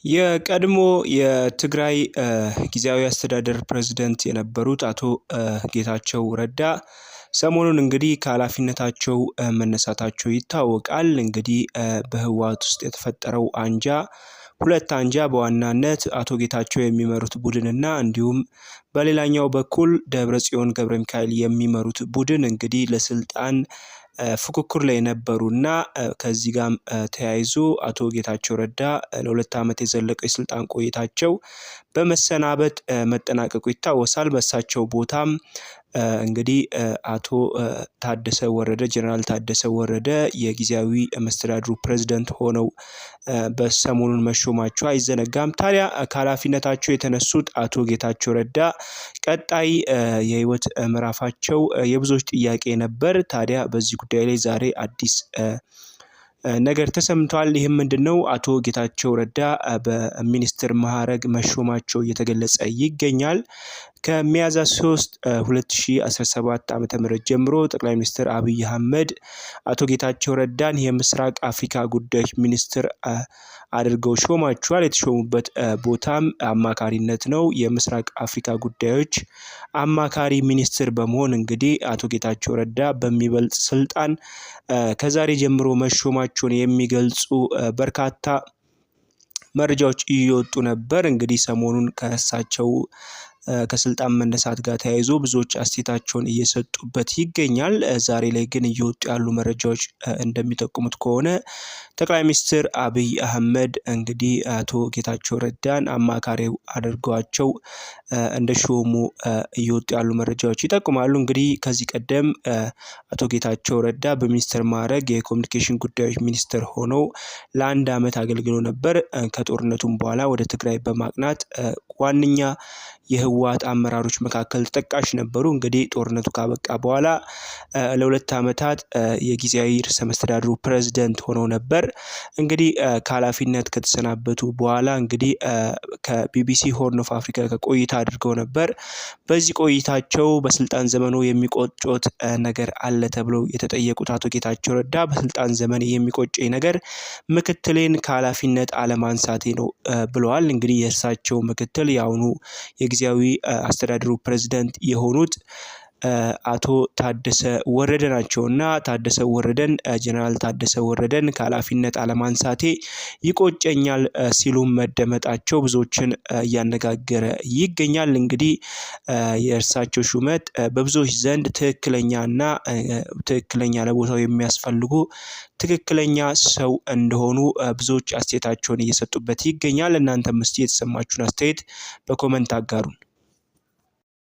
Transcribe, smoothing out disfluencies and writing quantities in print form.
የቀድሞ የትግራይ ጊዜያዊ አስተዳደር ፕሬዝዳንት የነበሩት አቶ ጌታቸው ረዳ ሰሞኑን እንግዲህ ከኃላፊነታቸው መነሳታቸው ይታወቃል። እንግዲህ በህወሓት ውስጥ የተፈጠረው አንጃ ሁለት አንጃ በዋናነት አቶ ጌታቸው የሚመሩት ቡድንና እንዲሁም በሌላኛው በኩል ደብረጽዮን ገብረሚካኤል የሚመሩት ቡድን እንግዲህ ለስልጣን ፉክክር ላይ ነበሩና ከዚህ ጋር ተያይዞ አቶ ጌታቸው ረዳ ለሁለት ዓመት የዘለቀው የስልጣን ቆይታቸው በመሰናበት መጠናቀቁ ይታወሳል። በእሳቸው ቦታም እንግዲህ አቶ ታደሰ ወረደ ጀነራል ታደሰ ወረደ የጊዜያዊ መስተዳድሩ ፕሬዝዳንት ሆነው በሰሞኑን መሾማቸው አይዘነጋም። ታዲያ ከኃላፊነታቸው የተነሱት አቶ ጌታቸው ረዳ ቀጣይ የህይወት ምዕራፋቸው የብዙዎች ጥያቄ ነበር። ታዲያ በዚህ ጉዳይ ላይ ዛሬ አዲስ ነገር ተሰምቷል። ይህም ምንድነው? አቶ ጌታቸው ረዳ በሚኒስትር ማዕረግ መሾማቸው እየተገለጸ ይገኛል። ከሚያዝያ 3 2017 ዓ.ም ጀምሮ ጠቅላይ ሚኒስትር አብይ አህመድ አቶ ጌታቸው ረዳን የምስራቅ አፍሪካ ጉዳዮች ሚኒስትር አድርገው ሾማቸዋል። የተሾሙበት ቦታም አማካሪነት ነው። የምስራቅ አፍሪካ ጉዳዮች አማካሪ ሚኒስትር በመሆን እንግዲህ አቶ ጌታቸው ረዳ በሚበልጥ ስልጣን ከዛሬ ጀምሮ መሾማቸውን የሚገልጹ በርካታ መረጃዎች እየወጡ ነበር። እንግዲህ ሰሞኑን ከእሳቸው ከስልጣን መነሳት ጋር ተያይዞ ብዙዎች አስተያየታቸውን እየሰጡበት ይገኛል። ዛሬ ላይ ግን እየወጡ ያሉ መረጃዎች እንደሚጠቁሙት ከሆነ ጠቅላይ ሚኒስትር አብይ አህመድ እንግዲህ አቶ ጌታቸው ረዳን አማካሪው አድርገዋቸው እንደሾሙ እየወጡ ያሉ መረጃዎች ይጠቁማሉ። እንግዲህ ከዚህ ቀደም አቶ ጌታቸው ረዳ በሚኒስትር ማዕረግ የኮሚኒኬሽን ጉዳዮች ሚኒስትር ሆነው ለአንድ ዓመት አገልግለው ነበር። ከጦርነቱም በኋላ ወደ ትግራይ በማቅናት ዋነኛ የህወሓት አመራሮች መካከል ተጠቃሽ ነበሩ። እንግዲህ ጦርነቱ ካበቃ በኋላ ለሁለት ዓመታት የጊዜያዊ ርዕሰ መስተዳድሩ ፕሬዝዳንት ሆነው ነበር። እንግዲህ ከኃላፊነት ከተሰናበቱ በኋላ እንግዲህ ከቢቢሲ ሆርን ኦፍ አፍሪካ ቆይታ አድርገው ነበር። በዚህ ቆይታቸው በስልጣን ዘመኑ የሚቆጩት ነገር አለ ተብለው የተጠየቁት አቶ ጌታቸው ረዳ በስልጣን ዘመን የሚቆጨኝ ነገር ምክትሌን ከኃላፊነት አለማንሳቴ ነው ብለዋል። እንግዲህ የእርሳቸው ምክትል የአሁኑ የጊዜያዊ አስተዳደሩ ፕሬዝዳንት የሆኑት አቶ ታደሰ ወረደ ናቸውና ታደሰ ወረደን ጀነራል ታደሰ ወረደን ከኃላፊነት አለማንሳቴ ይቆጨኛል ሲሉም መደመጣቸው ብዙዎችን እያነጋገረ ይገኛል። እንግዲህ የእርሳቸው ሹመት በብዙዎች ዘንድ ትክክለኛና ትክክለኛ ለቦታው የሚያስፈልጉ ትክክለኛ ሰው እንደሆኑ ብዙዎች አስተያየታቸውን እየሰጡበት ይገኛል። እናንተም እስቲ የተሰማችሁን አስተያየት በኮመንት አጋሩን።